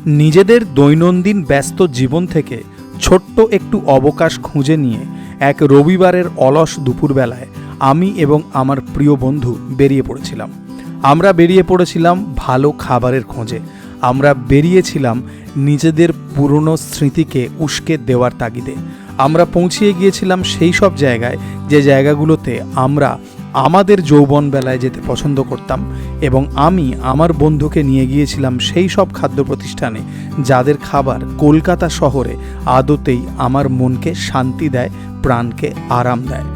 নিজেদের দৈনন্দিন ব্যস্ত জীবন থেকে ছোট্ট একটু অবকাশ খুঁজে নিয়ে এক রবিবারের অলস দুপুরবেলায় আমি এবং আমার প্রিয় বন্ধু বেরিয়ে পড়েছিলাম। আমরা বেরিয়ে পড়েছিলাম ভালো খাবারের খোঁজে। আমরা বেরিয়েছিলাম নিজেদের পুরনো স্মৃতিকে উস্কে দেওয়ার তাগিদে। আমরা পৌঁছিয়ে গিয়েছিলাম সেই সব জায়গায় যে জায়গাগুলোতে আমরা আমাদের যৌবনবেলায় যেতে পছন্দ করতাম, এবং আমি আমার বন্ধুকে নিয়ে গিয়েছিলাম সেই সব খাদ্য প্রতিষ্ঠানে যাদের খাবার কলকাতা শহরে আদতেই আমার মনকে শান্তি দেয়, প্রাণকে আরাম দেয়।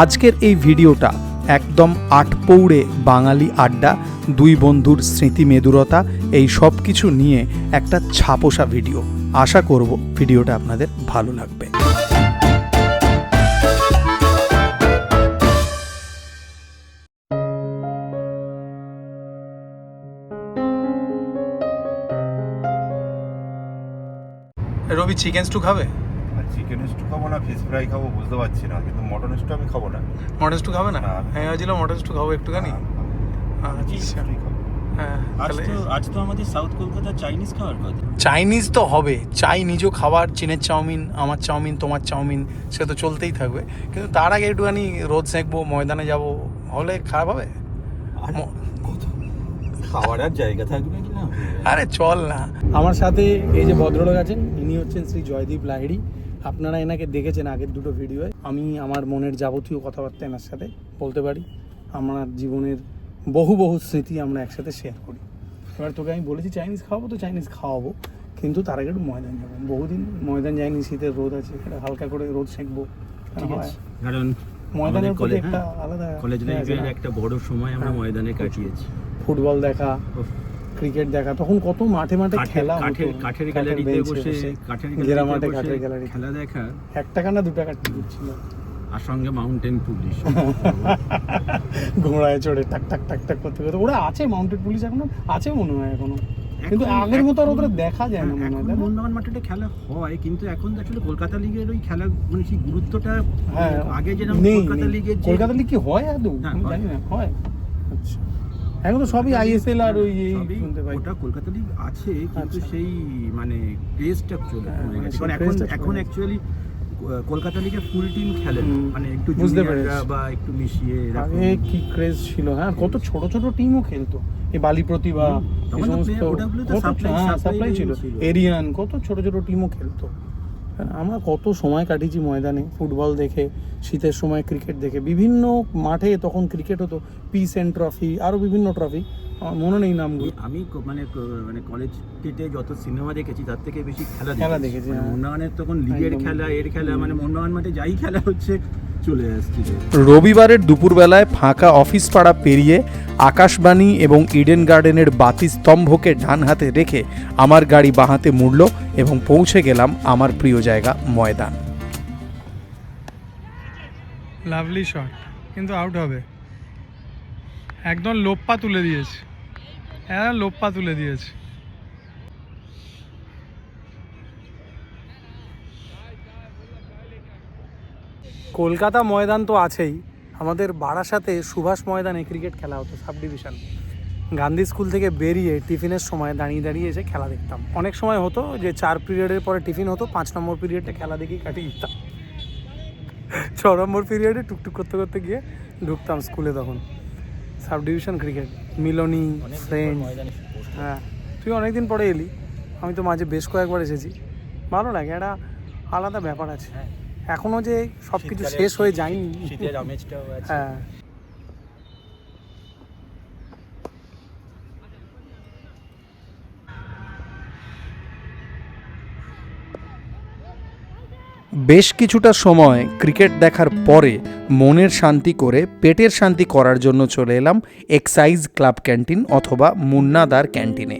আজকের এই ভিডিওটা একদম আটপৌড়ে বাঙালি আড্ডা, দুই বন্ধুর স্মৃতি মেদুরতা, এই সব কিছু নিয়ে একটা ছাপোষা ভিডিও। আশা করব ভিডিওটা আপনাদের ভালো লাগবে। রবি চিকেন স্টু খাবে? চিকেন স্টু খাবো না, ফিশ ফ্রাই খাবো বুঝতে পারছি না, কিন্তু মটন স্টু আমি খাবো না। মটন স্টু খাবে না? হ্যাঁ, ভাবছিলাম মটন স্টু খাবো একটুখানি। আচ্ছা, হ্যাঁ। আজ তো আমাদের সাউথ কলকাতা চাইনিজ খাওয়ার কথা। চাইনিজ তো হবে, চাইনিজও খাবার, চীনের চাউমিন, আমার চাউমিন, তোমার চাউমিন, সে তো চলতেই থাকবে। কিন্তু তার আগে একটুখানি রোদ সেঁকবো, ময়দানে যাব, হলে খারাপ হবে? খাওয়ার আর জায়গা থাকবে কি না? আরে চল না। আমার সাথে এই যে ভদ্রলোক আছেন, ইনি হচ্ছেন শ্রী জয়দীপ লাহিড়ী। আপনারা এনাকে দেখেছেন আগের দুটো ভিডিওয়। আমি আমার মনের যাবতীয় কথাবার্তা এনার সাথে বলতে পারি। আমার জীবনের বহু স্মৃতি আমরা একসাথে শেয়ার করি। এবার তোকে আমি বলেছি চাইনিজ খাওয়াবো, তো চাইনিজ খাওয়াবো, কিন্তু তার আগে একটু ময়দান যাবো। বহুদিন ময়দান যায়নি, শীতের রোদ আছে, এটা হালকা করে রোদ সেঁকবো। কারণ ময়দানের প্রতি একটা আলাদা কলেজ লাইফের একটা বড় সময় আমরা ময়দানে কাটিয়েছি। ফুটবল দেখা, ক্রিকেট দেখা, তখন কত মাঠে খেলা হতো। কাঠের গ্যালারিতে বসে কাঠের গ্যালারি খেলা দেখা। 1 টাকা না 2 টাকার টিকিট ছিল, আর সঙ্গে মাউন্টেন পুলিশ ঘোড়ায় চড়ে টাক টাক টাক টাক করতে করতে। ওরা আছে মাউন্টেন পুলিশ এখনো আছে মনে হয় এখনো, কিন্তু আগের মতো আর ওদের দেখা যায় না মনে হয়। মোহনবাগান মাঠে খেলা হয়, কিন্তু এখন আসলে কলকাতা লিগের ওই খেলা মানে সেই গুরুত্বটা আগে যেরকম কলকাতা লিগের কলকাতা লিগ কি হয় আদৌ আমি জানি না। হয়? আচ্ছা, এখন তো সবই আইএসএল আর ওই শুনতে পাই। ওটা কলকাতা লিগ আছে, কিন্তু সেই মানে ক্রেজটা চলে গেছে। কারণ এখন অ্যাকচুয়ালি কলকাতা লিগে ফুল টিম খেলে, মানে একটু জুনিয়ররা বা একটু মিশিয়ে। আগে কি ক্রেজ ছিল, হ্যাঁ, কত ছোট ছোট টিমও খেলতো। এই বালি প্রতিভা, এই সমস্ত সাপ্লাই ছিল, এরিয়ান, কত ছোট ছোট টিমও খেলতো। আমরা কত সময় কাটিয়েছি ময়দানে ফুটবল দেখে, শীতের সময় ক্রিকেট দেখে। বিভিন্ন মাঠে তখন ক্রিকেট হতো, পিস এন্ড ট্রফি, আরও বিভিন্ন ট্রফি, আমার মনে নেই নামগুলো। আমি মানে কলেজ কেটে যত সিনেমা দেখেছি তার থেকে বেশি খেলা দেখেছি। মোহনবাগানের তখন লিগের খেলা, এর খেলা, মানে মোহনবাগান মাঠে যাই খেলা হচ্ছে চলে আসছে। রবিবারের দুপুরবেলায় ফাঁকা অফিস পাড়া পেরিয়ে আকাশবাণী এবং ইডেন গার্ডেনের বাতি স্তম্ভকে ডান হাতে রেখে আমার গাড়ি বাঁ হাতে মুড়ল এবং পৌঁছে গেলাম আমার প্রিয় জায়গা ময়দান। লাভলি শট, কিন্তু আউট হবে। একদম লোপ্পা তুলে দিয়েছে, লোপ্পা তুলে দিয়েছে। কলকাতা ময়দান তো আছেই, আমাদের বারাসাতে সুভাষ ময়দানে ক্রিকেট খেলা হতো, সাব ডিভিশন। গান্ধী স্কুল থেকে বেরিয়ে টিফিনের সময় দাঁড়িয়ে এসে খেলা দেখতাম। অনেক সময় হতো যে 4 পিরিয়ডের পরে টিফিন হতো, 5 নম্বর পিরিয়ডে খেলা দেখেই কাটিয়ে দিতাম। 6 নম্বর পিরিয়ডে টুকটুক করতে করতে গিয়ে ঢুকতাম স্কুলে। তখন সাব ডিভিশন ক্রিকেট, মিলনী, ফ্রেন্ড। হ্যাঁ, তুই অনেকদিন পরে এলি, আমি তো মাঝে বেশ কয়েকবার এসেছি। ভালো লাগে, একটা আলাদা ব্যাপার আছে। এখনো যে সব কিছু শেষ হয়ে যায়নি। হ্যাঁ, বেশ কিছুটা সময় ক্রিকেট দেখার পরে মনের শান্তি করে পেটের শান্তি করার জন্য চলে এলাম এক্সাইজ ক্লাব ক্যান্টিন অথবা মুন্নাদার ক্যান্টিনে।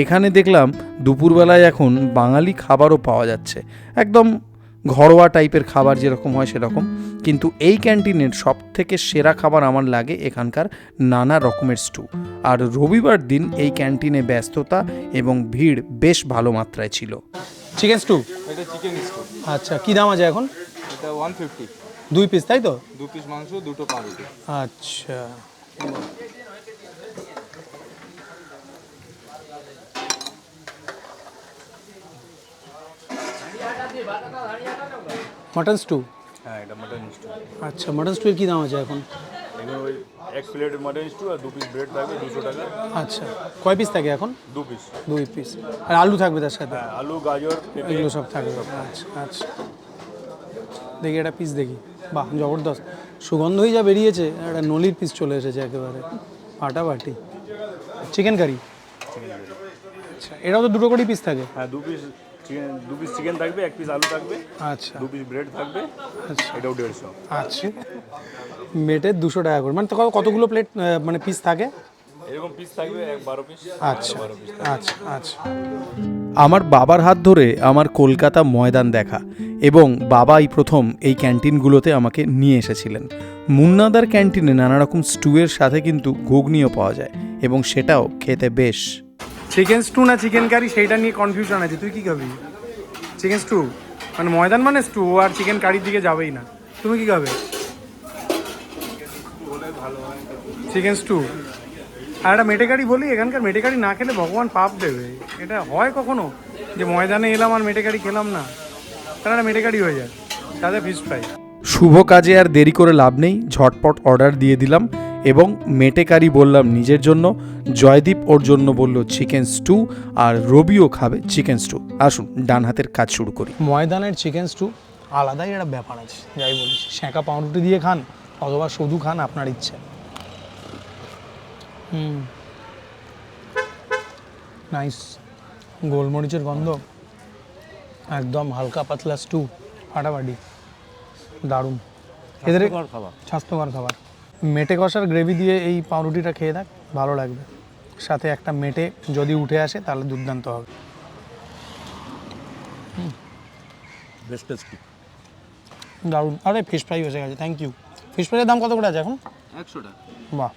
এখানে দেখলাম দুপুরবেলায় এখন বাঙালি খাবারও পাওয়া যাচ্ছে, একদম ঘরোয়া টাইপের খাবার যেরকম হয় সেরকম। কিন্তু এই ক্যান্টিনের সব থেকে সেরা খাবার আমার লাগে এখানকার নানা রকমের স্টু। আর রবিবার দিন এই ক্যান্টিনে ব্যস্ততা এবং ভিড় বেশ ভালো মাত্রায় ছিল। চিকেন স্টু, এটা চিকেন স্টু। আচ্ছা, কি দাম আছে এখন? এটা 150। 2 পিস, তাই তো? 2 পিস মাংস, 2টো পাউরুটি। আচ্ছা, মাটন স্টু। হ্যাঁ এটা মাটন স্টু। আচ্ছা, মাটন স্টুয়ের কী দাম আছে এখন? এখানে ওই এক প্লেট মাটন স্টু আর 2 পিস ব্রেড থাকবে 200 টাকা। আচ্ছা, কয় পিস থাকে এখন? 2 পিস। 2 পিস। আর আলু থাকবে তার সাথে? হ্যাঁ আলু গাজর পেঁপে এগুলো সব থাকবে। আচ্ছা আচ্ছা, দেখি একটা পিস দেখি। বাহ, জবরদস্ত সুগন্ধই যা বেরিয়েছে, একটা নলির পিস চলে এসেছে একেবারে ফাটাফাটি। Chicken curry. আচ্ছা, এটাও তো দুটো করেই পিস থাকে? হ্যাঁ 2 পিস চিকেন থাকবে, 1 পিস আলু থাকবে, আচ্ছা 2 পিস ব্রেড থাকবে। আচ্ছা এটাও 150। আচ্ছা, মেটের 200 টাকা করে, মানে তো কতগুলো প্লেট মানে পিস থাকে? এরকম পিস থাকবে 12 পিস। আচ্ছা 12 পিস। আচ্ছা আচ্ছা। আমার বাবার হাত ধরে আমার কলকাতা ময়দান দেখা, এবং বাবাই প্রথম এই ক্যান্টিনগুলোতে আমাকে নিয়ে এসেছিলেন। মুন্নাদার ক্যান্টিনে নানা রকম স্টুয়ের সাথে কিন্তু ঘুগনিও পাওয়া যায়, এবং সেটাও খেতে বেশ। চিকেন স্টু না চিকেন কারি সেইটা নিয়ে কনফিউশন আছে। তুই কি খাবি? চিকেন স্টু মানে ময়দান মানে স্টু, আর চিকেন কারির দিকে যাবেই না। তুমি কি খাবে? Chicken stew. আর একটা মেটে কারি বলি, এখানকার মেটে কারি না খেলে ভগবান পাপ দেবে। এটা হয় কখনো যে ময়দানে এলাম আর মেটে কারি খেলাম না? তাহলে একটা মেটে কারি হয়ে যায়, সাথে ফিশ ফ্রাই। শুভ কাজে আর দেরি করে লাভ নেই, ঝটপট অর্ডার দিয়ে দিলাম, এবং মেটে কারি বললাম নিজের জন্য, জয়দীপ ওর জন্য বলল চিকেন স্টু, আর রবিও খাবে চিকেন স্টু। আসুন ডান হাতের কাজ শুরু করি। ময়দানের চিকেন স্টু আলাদাই একটা ব্যাপার আছে, যাই বলিস। সেঁকা পাউরুটি দিয়ে খান অথবা শুধু খান, আপনার ইচ্ছে। নাইস, গোলমরিচের গন্ধ, একদম হালকা পাতলা স্টু, ফাটাফাটি, দারুণ। এদের স্বাস্থ্যকর খাবার। মেটে কষার গ্রেভি দিয়ে এই পাউরুটিটা খেয়ে দেখ, ভালো লাগবে। সাথে একটা মেটে যদি উঠে আসে তাহলে দুর্দান্ত হবে। Best tasty. দারুণ। আরে ফিশ ফ্রাই এসে গেছে, থ্যাংক ইউ। ফিশ ফ্রাইয়ের দাম কত করে আছে এখন? 100 টাকা। বাহ,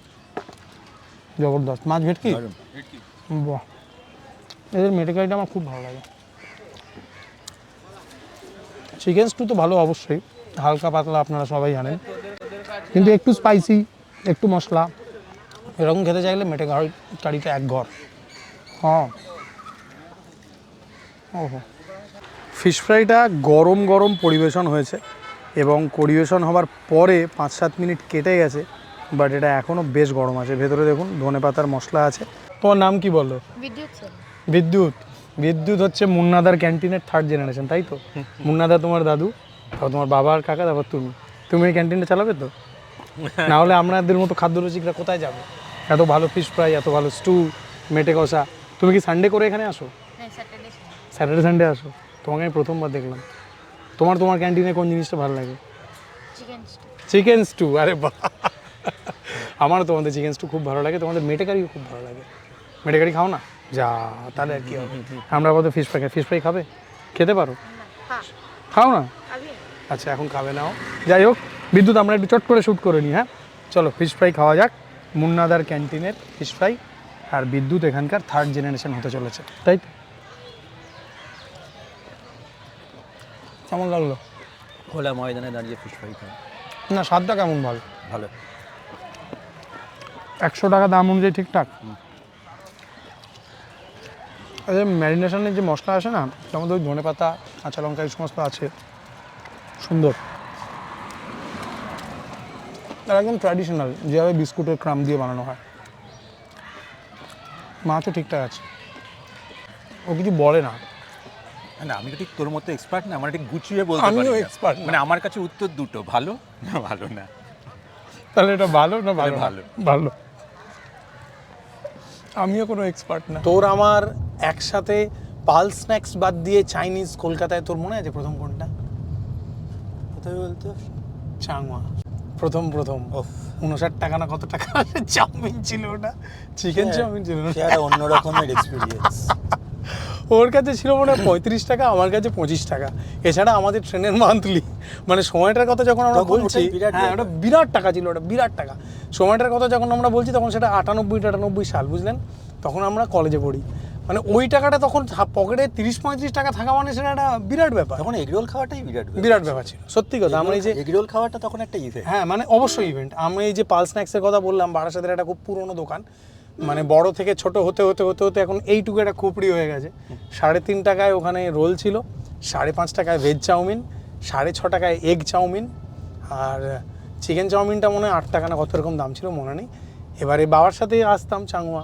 জবরদস্ত। মাছ ভেটকি? ভেটকি। বাহ, এদের মেটে কারিটা আমার খুব ভালো লাগে। চিকেন স্টু তো ভালো অবশ্যই, হালকা পাতলা, আপনারা সবাই জানেন, কিন্তু একটু স্পাইসি, একটু মশলা, এরকম খেতে চাইলে মেটে কারিটা এক ঘর। হ্যাঁ, ওহো। ফিশ ফ্রাইটা গরম গরম পরিবেশন হয়েছে, এবং পরিবেশন হওয়ার পরে 5-7 মিনিট কেটে গেছে, বাট এটা এখনও বেশ গরম আছে। ভেতরে দেখুন ধনেপাতার মশলা আছে। তোমার নাম কি বলো? বিদ্যুৎ স্যার। বিদ্যুৎ। বিদ্যুৎ হচ্ছে মুন্নাদার ক্যান্টিনের 3rd জেনারেশন, তাই তো? মুন্নাদা তোমার দাদু, তারপর তোমার বাবার কাকা, তারপর তুমি এই ক্যান্টিনটা চালাবে তো? না হলে আমাদের মতো খাদ্য রসিকরা কোথায় যাবে? এত ভালো ফিশ ফ্রাই, এত ভালো স্টু, মেটে কষা। তুমি কি সানডে করে এখানে আসো? হ্যাঁ, স্যাটারডে। স্যাটারডে সানডে আসো? তোমাকে আমি প্রথমবার দেখলাম। তোমার ক্যান্টিনে কোন জিনিসটা ভালো লাগে? Chicken stew. Chicken stew. আরে বাহ, আমারও তোমাদের চিকেন স্টু খুব ভালো লাগে, তোমাদের মেটে কারিও খুব ভালো লাগে। মেটে কারি খাও না? যা, তাহলে আর কি হবে। আমরা আপাতত ফিশ ফ্রাই খাই। ফিশ ফ্রাই খাবে? খেতে পারো? হ্যাঁ। খাও না? আগে আচ্ছা, এখন খাবে নাও। যাই হোক, বিদ্যুৎ, আমরা একটু চট করে শ্যুট করে নিই। হ্যাঁ চলো, ফিশ ফ্রাই খাওয়া যাক। মুন্নাদার ক্যান্টিনের ফিশ ফ্রাই, আর বিদ্যুৎ এখানকার 3rd জেনারেশন হতে চলেছে, তাই তো? কেমন লাগলো? খোলা ময়দানে দাঁড়িয়ে ফিশ ফ্রাই খাই। না, স্বাদটা কেমন? ভালো। ভালো। 100 টাকা দাম অনুযায়ী ঠিকঠাক। আচ্ছা, ম্যারিনেশনের যে মশলা আসে না, তার মধ্যে ওই ধনেপাতা, কাঁচা লঙ্কা, এই সমস্ত আছে, সুন্দর। আর একদম ট্র্যাডিশনাল, যেভাবে বিস্কুটের ক্রাম দিয়ে বানানো হয়। মাছও ঠিকঠাক আছে, ও কিছু বলে না। না, আমি তো ঠিক তোর মতো এক্সপার্ট না, আমার ঠিক গুছিয়ে বলতে পারি। আমিও না। expert না। মানে আমার কাছে উত্তর দুটো, ভালো না ভালো না। তাহলে এটা ভালো না ভালো? ভালো। ভালো। আমিও কোনো এক্সপার্ট না। তোর আমার একসাথে পাল স্ন্যাক্স বাদ দিয়ে চাইনিজ কলকাতায়, তোর মনে আছে প্রথম কোনটা? কোথায় বলতো? চাংমা। প্রথম 59 টাকা না কত টাকা চাউমিন ছিল ওটা, চিকেন চাউমিন ছিল। সেটা অন্য রকমের এক্সপেরিয়েন্স। ওর কাছে ছিল মনে হয় 35 টাকা, আমার কাছে 25 টাকা। এছাড়া আমাদের ট্রেনের মান্থলি, মানে সময়টার কথা যখন আমরা বলছি, হ্যাঁ ওটা বিরাট টাকা ছিল, ওটা বিরাট টাকা। সময়টার কথা যখন আমরা বলছি তখন সেটা 98-98 সাল, বুঝলেন? তখন আমরা কলেজে পড়ি। মানে ওই টাকাটা তখন পকেটে 30-35 টাকা থাকা মানে সেটা একটা বিরাট ব্যাপার। তখন এগরোল খাওয়াটাই বিরাট ব্যাপার ছিল, সত্যি কথা। আমরা এই যে এগরোল খাওয়াটা তখন একটা ইভেন্ট। হ্যাঁ, মানে অবশ্যই ইভেন্ট। আমি এই যে পাল স্ন্যাক্সের কথা বললাম, বারাসাতের একটা খুব পুরনো দোকান, মানে বড় থেকে ছোট হতে হতে হতে হতে এখন এইটুকু একটা খুপড়ি হয়ে গেছে। 3.5 টাকায় ওখানে রোল ছিল, 5.5 টাকায় ভেজ চাউমিন, 6.5 টাকায় এগ চাউমিন, আর চিকেন চাউমিনটা মনে হয় 8 টাকা না কত এরকম দাম ছিল, মনে নেই। এবারে বাবার সাথে আসতাম চাঙুয়া,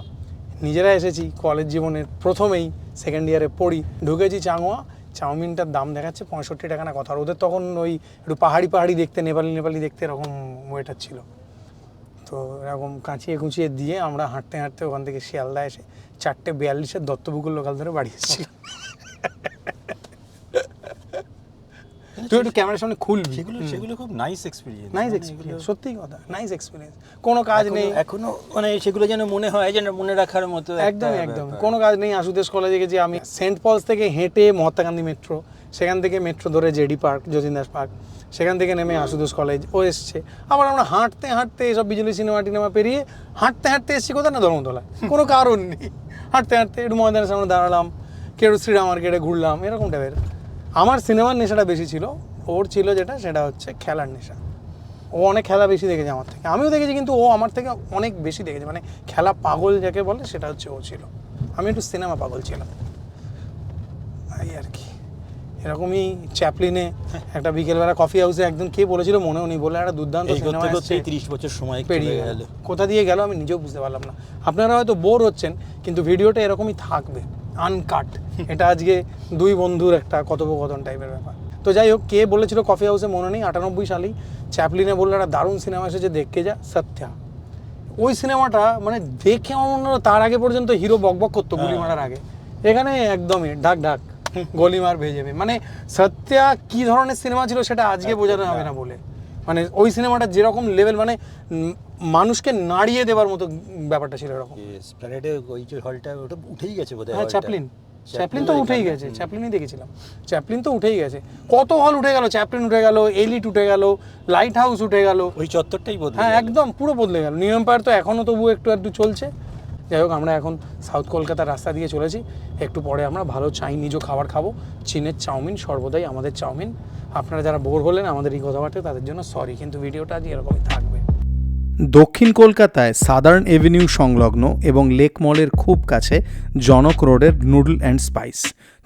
নিজেরা এসেছি কলেজ জীবনের প্রথমেই, সেকেন্ড ইয়ারে পড়ি, ঢুকেছি চাঙুয়া, চাউমিনটার দাম দেখাচ্ছে 65 টাকা না কত। আর ওদের তখন ওই একটু পাহাড়ি দেখতে, নেপালি দেখতে এরকম ওয়েটার ছিল। তো এরকম কাঁচিয়ে কুচিয়ে দিয়ে আমরা হাঁটতে হাঁটতে ওখান থেকে শিয়ালদা এসে 4:42 দত্তপুকুর লোকাল ধরে বাড়ি এসেছিলাম। তুই একটু ক্যামেরার সামনে খুলবি। সেগুলো খুব নাইস এক্সপিরিয়েন্স। নাইস এক্সপিরিয়েন্স, সত্যি কথা, নাইস এক্সপিরিয়েন্স। কোনো কাজ নেই এখনো, মানে সেগুলো যেন মনে হয় যেন মনে রাখার মতো। একদম কোনো কাজ নেই। আশুতোষ কলেজে গেছি আমি, সেন্ট পলস থেকে হেঁটে মহাত্মা গান্ধী মেট্রো, সেখান থেকে মেট্রো ধরে JD park, Jatin Das park, সেখান থেকে নেমে আশুতোষ কলেজ ও এসছে। আবার আমরা হাঁটতে হাঁটতে এসব বিজলি সিনেমা পেরিয়ে হাঁটতে এসেছি কোথায় না ধর্মতলায়, কোনো কারণ নেই। হাঁটতে একটু ময়দানের সামনে দাঁড়ালাম, কেউ শ্রীরাম মার্কেটে ঘুরলাম, এরকম টাইপের। আমার সিনেমার নেশাটা বেশি ছিল, ওর ছিল যেটা সেটা হচ্ছে খেলার নেশা। ও অনেক খেলা বেশি দেখেছে আমার থেকে, আমিও দেখেছি, কিন্তু ও আমার থেকে অনেক বেশি দেখেছে। মানে খেলা পাগল যাকে বলে সেটা হচ্ছে ও ছিল, আমি একটু সিনেমা পাগল ছিলাম, এই আর কি। এরকমই চ্যাপলিনে একটা বিকেলবেলা কফি হাউসে একজন কে বলেছিল মনেও নেই, বলে একটা দুর্দান্ত সিনেমা আসছে, 30 বছর সময় পেরিয়ে গেল। কোথা দিয়ে গেল আমি নিজেও বুঝতে পারলাম না। আপনারা হয়তো বোর হচ্ছেন, কিন্তু ভিডিওটা এরকমই থাকবে, আনকাট। এটা আজকে দুই বন্ধুর একটা কথোপকথন টাইপের ব্যাপার। তো যাই হোক, কে বলেছিল কফি হাউসে মনে নেই, 98 সালেই চ্যাপলিনে বললো একটা দারুণ সিনেমা এসেছে, দেখে যা, সত্যা। ওই সিনেমাটা মানে দেখে আমার মনে হলো তার আগে পর্যন্ত হিরো বকবক করতো গুলি মারার আগে, এখানে একদমই ঢাক গলিমার ভেয়ে যাবে। মানে সত্যা কি ধরনের সিনেমা ছিল সেটা আজকে বোঝানো হবে না বলে, মানে ওই সিনেমাটা যেরকম লেভেল, মানে মানুষকে নাড়িয়ে দেওয়ার মতো ব্যাপারটা ছিল এরকম। প্ল্যানেটে ওই যে হলটা ওটা উঠেই গেছে বোধহয়। হ্যাঁ, চ্যাপলিন তো উঠেই গেছে, চ্যাপলিনই দেখেছিলাম, চ্যাপলিন তো উঠেই গেছে। কত হল উঠে গেল, চ্যাপলিন উঠে গেল, এলিট উঠে গেল, লাইট হাউস উঠে গেল, ওই চত্বরটাই বদলে। হ্যাঁ একদম পুরো বদলে গেল। নিউ এম্পায়ার তো এখনও তবু একটু চলছে। যাই হোক, আমরা এখন সাউথ কলকাতার রাস্তা দিয়ে চলেছি, একটু পরে আমরা ভালো চাইনিজও খাবার খাবো। চীনের চাউমিন সর্বদাই আমাদের চাউমিন। আপনারা যারা বোর হলেন আমাদের এই কথাবার্তা, তাদের জন্য সরি, কিন্তু ভিডিওটা আজ এরকমই থাকবে। দক্ষিণ কলকাতায় সাদার্ন এভিনিউ সংলগ্ন এবং লেক মলের খুব কাছে জনক রোডের নুডল অ্যান্ড স্পাইস,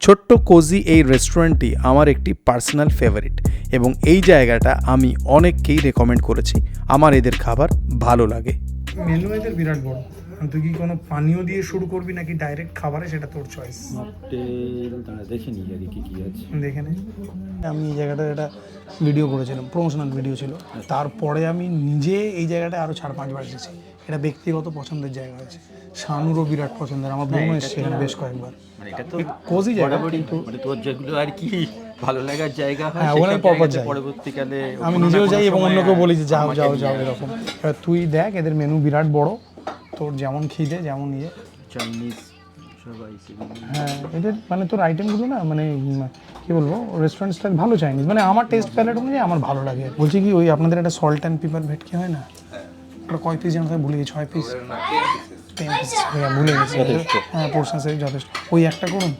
ছোট্ট কোজি এই রেস্টুরেন্টটি আমার একটি পার্সোনাল ফেভারিট, এবং এই জায়গাটা আমি অনেককেই রেকমেন্ড করেছি। আমার এদের খাবার ভালো লাগে। মেনু এদের বিরাট বড়। তুই কি কোনো পানীয় দিয়ে শুরু করবি নাকি ডাইরেক্ট খাবারে, সেটা তোর চয়েস। দেখে নিই আগে কি আছে, দেখে নে। আমি এই জায়গাটার একটা ভিডিও করেছিলাম, প্রমোশনাল ভিডিও ছিল। তারপরে আমি নিজে এই জায়গাটায় আরও 4-5 বার এসেছি। এটা ব্যক্তিগত পছন্দের জায়গা হয়েছে, শানুরও বিরাট পছন্দের, আমার বোনও এসেছে এখানে বেশ কয়েকবার। মানে এটা তো কোজি জায়গা, কিন্তু মানে তোর যেগুলো আর কি ভালো লাগার জায়গা হয়, হ্যাঁ ওখানে পরপর যাই, পরবর্তীকালে আমি নিজেও যাই এবং অন্যকেও বলি যে যাও এরকম। এবার তুই দেখ, এদের মেনু বিরাট বড়, তোর যেমন খিদে যেমন ইয়ে। চাইনিজ সবাই, হ্যাঁ এদের মানে তোর আইটেমগুলো না, মানে কি বলবো, রেস্টুরেন্ট স্টাইল ভালো চাইনিজ, মানে আমার টেস্ট প্যালেট অনুযায়ী আমার ভালো লাগে। বলছি কি, ওই আপনাদের একটা সল্ট অ্যান্ড পেপার ভেটকি হয় না, ওটা কয় পিস যেন ভুলে গেছি, 6 পিস 10 পিস ভুলে গেছি। হ্যাঁ, পোর্শন সাইজ যথেষ্ট। ওই একটা করুন,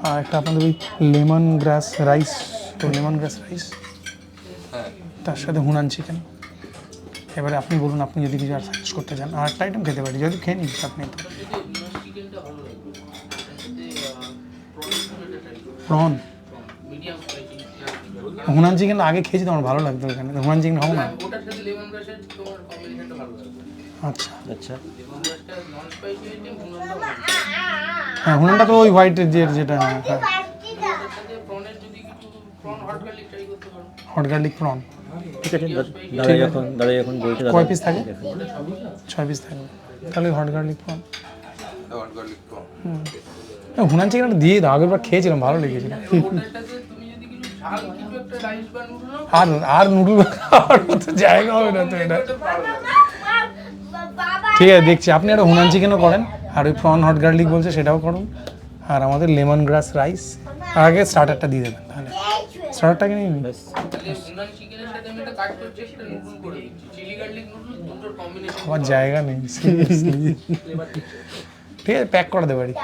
আর একটা আপনাদের ওই লেমন গ্রাস রাইস, তার সাথে হুনান চিকেন। এবারে আপনি বলুন, আপনি যদি কিছু আর সাজেস্ট করতে চান। আর একটা আইটেম খেতে পারি, যদি খেয়ে নিন আপনি। প্রন হুনান চিকেন আগে খেয়েছি তো, আমার ভালো লাগতো এখানে। হুনান চিকেন খাবো না? আচ্ছা আচ্ছা, হ্যাঁ, হুনানটা তো ওই হোয়াইটের যেটা, হ্যাঁ হট গার্লিক প্রন। ঠিক আছে, দাদা এখন বলছে কয় পিস থাকে? 6 পিস থাকে, তাহলে হট গার্লিক প্রন। হুনান চিকেনটা দিয়ে দাও, আগেরবার খেয়েছিলাম, ভালো লেগেছিল। আর নুডল খাওয়ার মতো জায়গা হবে না তো এটা। ঠিক আছে, দেখছি। আপনি একটা হুনান চিকেনও করেন, আর ওই প্রন হট গার্লিক বলছে সেটাও করুন, আর আমাদের লেমন গ্রাস রাইস। আগে স্টার্টারটা দিয়ে দেবেন, তাহলে স্টার্টারটাকে নিয়ে নিন। আমার জায়গা নেই, ঠিক আছে, প্যাক করে দেবে বাড়ি।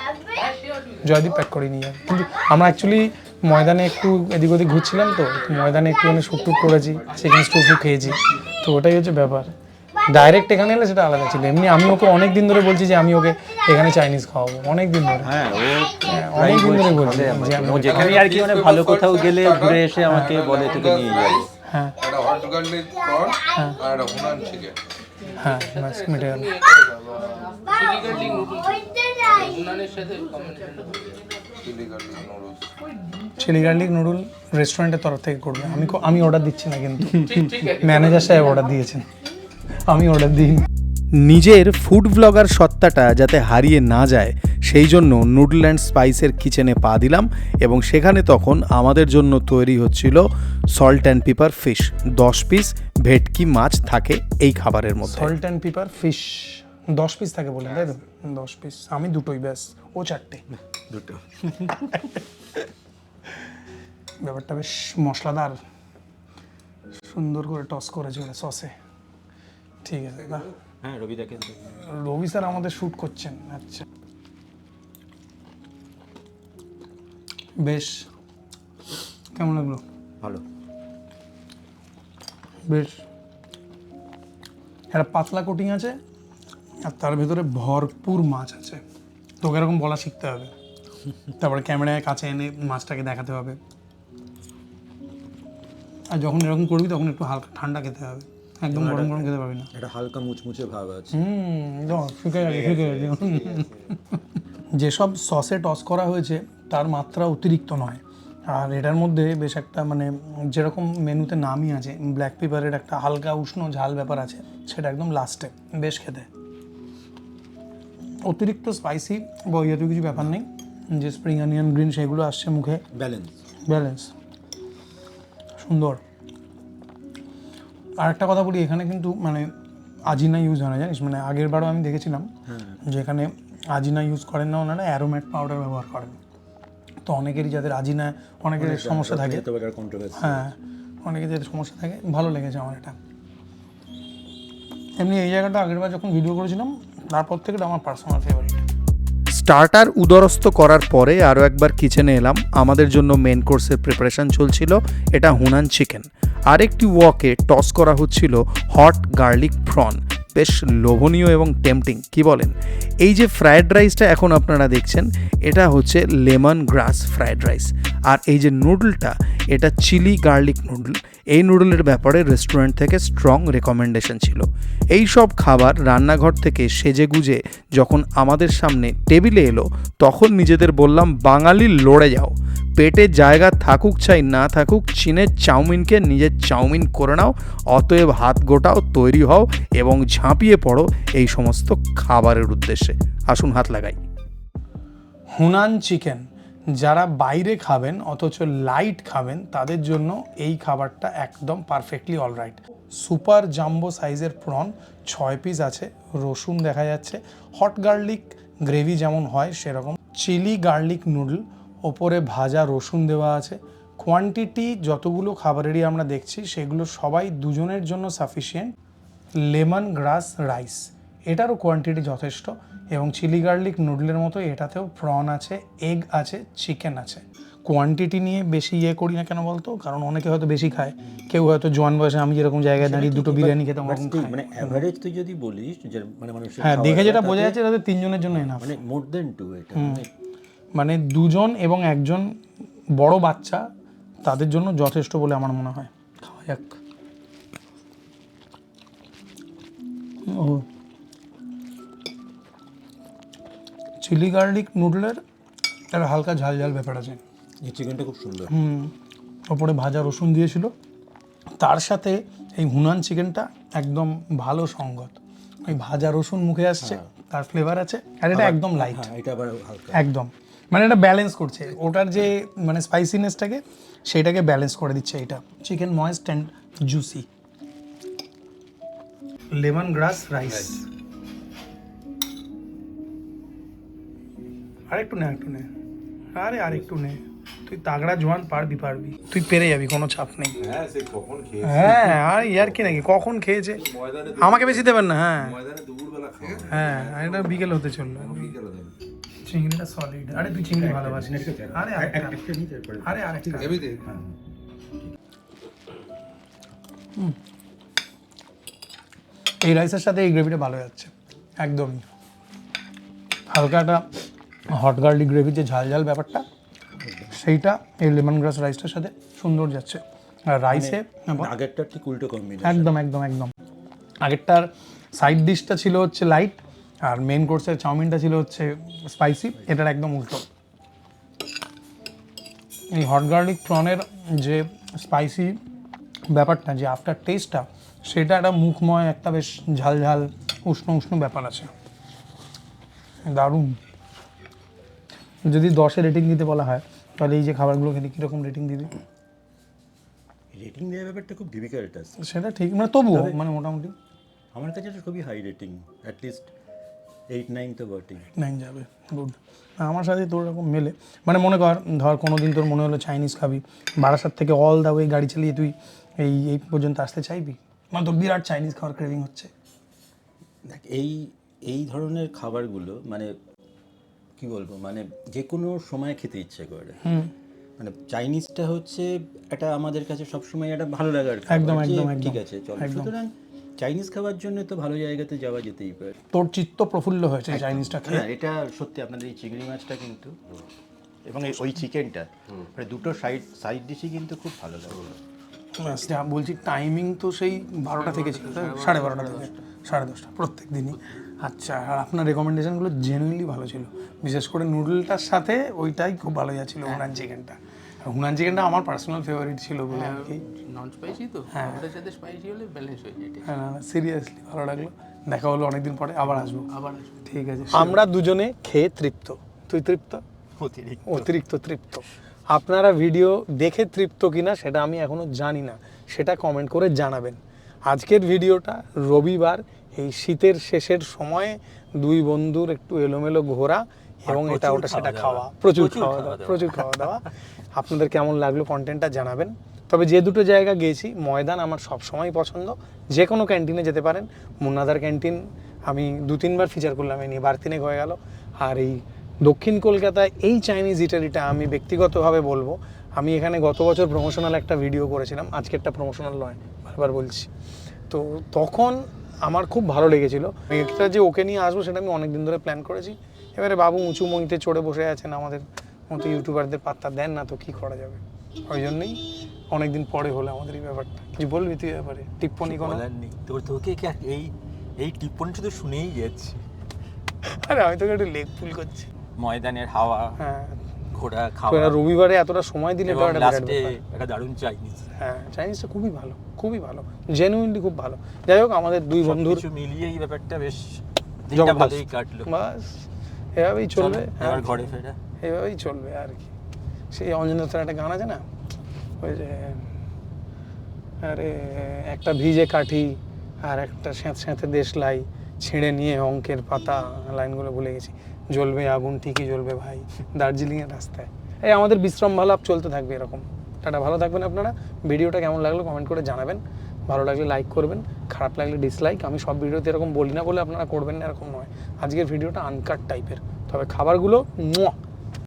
জয়দীপ প্যাক করে নিয়ে যাবে। কিন্তু আমরা অ্যাকচুয়ালি ময়দানে একটু এদিক ওদিক ঘুরছিলাম, তো ময়দানে একটুখানি শুট করেছি, চিকেন স্টু খেয়েছি, তো ওটাই হচ্ছে ব্যাপার। ডাইরেক্ট এখানে এলে সেটা আলাদা ছিল। এমনি আমি ওকে অনেক দিন ধরে বলছি যে আমি ওকে এখানে চাইনিজ খাওয়াবো, অনেক দিন ধরে। হ্যাঁ অনেক দিন ধরে বলছি যে ও যেখানে আর কি মানে ভালো কোথাও গেলে ঘুরে এসে আমাকে বলে তোকে নিয়ে যাবো। হ্যাঁ একটা হট গার্লিক প্রন আর একটা হুনান চিকেন। হ্যাঁ ব্যাস মিটে গেল। Chilli garlic noodles. Chilli garlic noodle রেস্টুরেন্টের তরফ থেকে করবে, আমি অর্ডার দিচ্ছি না, কিন্তু ম্যানেজার সাহেব অর্ডার দিয়েছেন, আমি অর্ডার দিইনি। নিজের ফুড ব্লগার সত্তাটা যাতে হারিয়ে না যায় সেই জন্য নুডল অ্যান্ড স্পাইসের কিচেনে পা দিলাম এবং সেখানে তখন আমাদের জন্য তৈরি হচ্ছিল salt and paper fish. 10 piece ভেটকি মাছ থাকে এই খাবারের মধ্যে। Salt and paper fish 10 piece থাকে বলে, তাই তো? 10 পিস, আমি দুটোই ব্যাস, ও 4টে। দুটো ব্যাপারটা বেশ মশলাদার, সুন্দর করে টস করেছে ওরা সসে। ঠিক আছে, বাহ। হ্যাঁ রবি দেখেন রবি স্যার আমাদের শ্যুট করছেন। আচ্ছা, বেশ কেমন লাগলো? ভালো। বেশ একটা পাতলা কোটিং আছে আর তার ভেতরে ভরপুর মাছ আছে। তোকে এরকম বলা শিখতে হবে, তারপরে ক্যামেরায় কাছে এনে মাছটাকে দেখাতে হবে। আর যখন এরকম করবি তখন একটু হালকা ঠান্ডা খেতে হবে, একদম গরম গরম খেতে পারবি না। একটা হালকা মুচমুচে ভাব আছে। শিখে গেছে। যেসব সসে টস করা হয়েছে তার মাত্রা অতিরিক্ত নয়, আর এটার মধ্যে বেশ একটা মানে যেরকম মেনুতে নামই আছে ব্ল্যাক পেপারের একটা হালকা উষ্ণ ঝাল ব্যাপার আছে, সেটা একদম লাস্টে বেশ খেতে। অতিরিক্ত স্পাইসি বা ইয়েতে কিছু ব্যাপার নেই, যে স্প্রিং অনিয়ন গ্রিন সেগুলো আসছে মুখে, ব্যালেন্স সুন্দর। আর একটা কথা বলি, এখানে কিন্তু মানে আজিনা ইউজ হয় না, জানিস? মানে আগের বারও আমি দেখেছিলাম যেখানে আজিনা ইউজ করেন না ওনারা, অ্যারোমেট পাউডার ব্যবহার করেন। তো অনেকেরই যাদের আজিনা অনেকের সমস্যা থাকে, হ্যাঁ অনেকের যাদের সমস্যা থাকে, ভালো লেগেছে আমার এটা। এমনি এই জায়গাটা আগের বার যখন ভিডিও করেছিলাম তারপর থেকে এটা আমার পার্সোনাল ফেভারিট। স্টার্টার উদরস্থ করার পরে আরও একবার কিচেনে এলাম। আমাদের জন্য মেন কোর্সের প্রিপারেশন চলছিল, এটা হুনান চিকেন। আরেকটি ওয়াকে টস করা হচ্ছিল হট গার্লিক প্রন, বেশ লোভনীয় এবং টেম্পটিং, কি বলেন? এই যে ফ্রায়েড রাইসটা এখন আপনারা দেখছেন, এটা হচ্ছে লেমন গ্রাস ফ্রায়েড রাইস। আর এই যে নুডলটা, এটা চিলি গার্লিক নুডল। এই নুডলের ব্যাপারে রেস্টুরেন্ট থেকে স্ট্রং রেকমেন্ডেশন ছিল। এই সব খাবার রান্নাঘর থেকে সেজে গুজে যখন আমাদের সামনে টেবিলে এলো, তখন নিজেদের বললাম, বাঙালি লড়ে যাও, পেটে জায়গা থাকুক চাই না থাকুক, চীনের চাউমিনকে নিজের চাউমিন করে নাও। অতএব হাত গোটাও, তৈরি হও এবং ঝাঁপিয়ে পড়ো এই সমস্ত খাবারের উদ্দেশ্যে। আসুন হাত লাগাই। হুনান চিকেন যারা বাইরে খাবেন অথচ লাইট খাবেন, তাদের জন্য এই খাবারটা একদম পারফেক্টলি অলরাইট। সুপার জাম্বো সাইজের প্রন 6 পিস আছে, রসুন দেখা যাচ্ছে, হট গার্লিক গ্রেভি যেমন হয় সেরকম, চিলি গার্লিক নুডল, ওপরে ভাজা রসুন দেওয়া আছে। কোয়ান্টিটি যতগুলো খাবারেরই আমরা দেখছি সেগুলো সবাই দুজনের জন্য সাফিসিয়েন্ট। লেমন গ্রাস রাইস, এটারও কোয়ান্টিটি যথেষ্ট, এবং চিলি গার্লিক নুডলের মতো এটাতেও প্রন আছে, এগ আছে, চিকেন আছে। কোয়ান্টিটি নিয়ে বেশি করি না কেন বলতো, কারণ অনেকে হয়তো বেশি খায়, কেউ হয়তো জোয়ান বয়সে আমি যেরকম জায়গায় দাঁড়িয়ে দুটো বিরিয়ানি খেতাম মানে এভারেজ তুই যদি বলিস যে মানে মানুষের, হ্যাঁ দেখে যেটা বোঝা যাচ্ছে তাদের 3 জনের জন্য এনাফ, মানে মোর দেন 2 এটা মানে 2 জন এবং 1 জন বড় বাচ্চা, তাদের জন্য যথেষ্ট বলে আমার মনে হয়। খাওয়া যাক। চিলি গার্লিক নুডলের একটা হালকা ঝাল ঝাল ব্যাপার আছে। এই চিকেনটা খুব সুন্দর। ওপরে ভাজা রসুন দিয়েছিল, তার সাথে এই হুনান চিকেনটা একদম ভালো সঙ্গত। ওই ভাজা রসুন মুখে আসছে, তার ফ্লেভার আছে, আর এটা একদম লাইট, এটা আবার হালকা, একদম মানে এটা ব্যালেন্স করছে ওটার যে মানে স্পাইসিনেসটাকে, সেইটাকে ব্যালেন্স করে দিচ্ছে এটা। Chicken moist and juicy. Lemon glass rice, আরেকটু নে, আরেকটু নে, তুই তাগড়া জোয়ান, পারবি, তুই পেরে যাবি, কোনো চাপ নেই। হ্যাঁ সে কখন খেয়ে হ্যাঁ, আর ইয়ার কি নাকি, কখন খেয়েছে, আমাকে বেশি দেবেন না। হ্যাঁ ময়দানে দুপুরবেলা খাওয়া হ্যাঁ, এটা বিকেল হতে চললো। বিকেলে দেবে। চিংড়িটা সলিড। আরে তুই চিংড়ি ভালোবাসিস। আরেকটা। এমনিতে এই রাইসের সাথে এই গ্রেভিটা ভালো যাচ্ছে একদমই। হালকা একটা হট গার্লিক গ্রেভির যে ঝাল ঝাল ব্যাপারটা, সেইটা এই লেমন গ্রাস রাইসটার সাথে সুন্দর যাচ্ছে। আর রাইসে আগেরটা ঠিক উল্টো কম্বিনেশন। একদম একদম একদম। আগেরটার সাইড ডিশটা ছিল হচ্ছে লাইট, আর মেন কোর্সের চাউমিনটা ছিল হচ্ছে স্পাইসি, এটার একদম উল্টো। এই হট গার্লিক প্রনের যে স্পাইসি ব্যাপারটা, যে আফটার টেস্টটা, সেটা একটা মুখময় একটা বেশ ঝাল ঝাল উষ্ণ উষ্ণ ব্যাপার আছে, দারুণ। যদি 10-এ রেটিং দিতে বলা হয় তাহলে এই যে খাবারগুলো খেতে কীরকম রেটিং দিবি? রেটিং দেওয়ার ব্যাপারটা খুব ডিফিকাল্ট আছে। সেটা ঠিক, মানে তবুও মানে মোটামুটি আমার কাছে তো খুবই হাই রেটিং, অ্যাটলিস্ট 8-9 তো বটেই। 9 যাবে, গুড। আমার সাথে তোর এরকম মেলে, মানে মনে কর ধর কোনো দিন তোর মনে হলো চাইনিজ খাবি, বারাসাত থেকে অল দা ওয়ে গাড়ি চালিয়ে তুই এই পর্যন্ত আসতে চাইবি? মানে তোর বিরাট চাইনিজ খাওয়ার ক্রেভিং হচ্ছে। দেখ এই ধরনের খাবারগুলো মানে কি বলবো, মানে যে কোনো সময় খেতে ইচ্ছে করে। মানে চাইনিজটা হচ্ছে এটা আমাদের কাছে সবসময় একটা ভালো লাগার খাবার, একদম, যে একদম, একদম, ঠিক আছে চলো, সুতরাং চাইনিজ খাবার জন্য তো ভালো জায়গাতে যাওয়া যেতেই পারে। তোর চিত্ত প্রফুল্ল হয়েছে চাইনিজটা খেয়ে। হ্যাঁ, এটা সত্যি। আপনাদের এই চিংড়ি মাছটা কিন্তু এবং ওই চিকেনটা, মানে দুটো সাইড ডিশই কিন্তু খুব ভালো লাগে। যা বলছি, টাইমিং তো সেই 12টা থেকে ছিল, 12:30 থেকে 10:30 প্রত্যেক দিনই। আচ্ছা, আর আপনার রেকমেন্ডেশনগুলো জেনুইনলি ভালো ছিল, বিশেষ করে নুডলটার সাথে ওইটাই খুব ভালো যাচ্ছিলো, হুনান চিকেনটা। হুনান চিকেনটা আমার পার্সোনাল ফেভারিট ছিল বলে আর কি। নন স্পাইসি তো, ওটার সাথে স্পাইসি হলে ব্যালেন্স হয়ে যায়। হ্যাঁ, সিরিয়াসলি ভালো লাগলো, দেখা হলো অনেকদিন পরে, আবার আসবো। আবার আসবো। ঠিক আছে, আমরা দুজনে খেয়ে তৃপ্ত। তুই তৃপ্ত? অতিরিক্ত তৃপ্ত। আপনারা ভিডিও দেখে তৃপ্ত কিনা সেটা আমি এখনো জানি না, সেটা কমেন্ট করে জানাবেন। আজকের ভিডিওটা রবিবার, এই শীতের শেষের সময়ে দুই বন্ধুর একটু এলোমেলো ঘোরা এবং এটা ওটা সেটা খাওয়া, প্রচুর খাওয়া দাওয়া। আপনাদের কেমন লাগলো কন্টেন্টটা জানাবেন। তবে যে দুটো জায়গা গিয়েছি, ময়দান আমার সবসময় পছন্দ, যে কোনো ক্যান্টিনে যেতে পারেন। মুন্নাদার ক্যান্টিন আমি 2-3 বার ফিচার করলাম, এই নিয়ে 12-13 হয়ে গেল। আর এই দক্ষিণ কলকাতায় এই চাইনিজ ইটালিটা আমি ব্যক্তিগতভাবে বলবো, আমি এখানে গত বছর প্রমোশনাল একটা ভিডিও করেছিলাম, আজকেরটা প্রমোশনাল নয়, বারবার বলছি। তো তখন আমার খুব ভালো লেগেছিলো। একটা যে ওকে নিয়ে আসবো সেটা আমি অনেক দিন ধরে প্ল্যান করেছি। এবারে বাবু উঁচু মইতে চড়ে বসে আছেন, আমাদের মতো ইউটিউবারদের পাত্তা দেন না, তো কী করা যাবে। ওই জন্যই অনেকদিন পরে হলো আমাদের এই ব্যাপারটা। কিছু বলবি তুই ব্যাপারে? টিপ্পনি কোনো? তোকে এই টিপ্পনি শুধু শুনেই যাচ্ছি। আরে আমি তোকে একটু লেগ ফুল করছি। ময়দানের হাওয়া, হ্যাঁ, ঘোড়া তো খাওয়া, এরা রবিবারে এতটা সময় দিলে এবং এটা একটা বিরাট লাস্টে ব্যাপার। একটা দারুণ চাইনিজ। হ্যাঁ, চাইনিজটা খুবই ভালো, খুবই ভালো, জেনুইনলি খুব ভালো। যাই হোক, আমাদের দুই বন্ধুর কিছু মিলিয়ে এই ব্যাপারটা বেশ দিনটা ভালোই কাটলো। বাস এভাবেই চলবে। এবার ঘরে ফেরা এভাবেই চলবে আর কি। সেই অঞ্জন দত্তের একটা গান আছে না, ওই যে আরে একটা ভিজে কাঠি আর একটা স্যাঁতে দেশলাই, ছিঁড়ে নিয়ে অঙ্কের পাতা, লাইনগুলো ভুলে গেছি। জ্বলবে আগুন, ঠিকই জ্বলবে ভাই, দার্জিলিংয়ের রাস্তায়। এই আমাদের বিশ্রাম ভালাপ চলতে থাকবে এরকম। টাটা, ভালো থাকবেন আপনারা। ভিডিওটা কেমন লাগলো কমেন্ট করে জানাবেন। ভালো লাগলে লাইক করবেন, খারাপ লাগলে ডিসলাইক। আমি সব ভিডিওতে এরকম বলি না বলে আপনারা করবেন না এরকম নয়। আজকের ভিডিওটা আনকাট টাইপের, তবে খাবারগুলো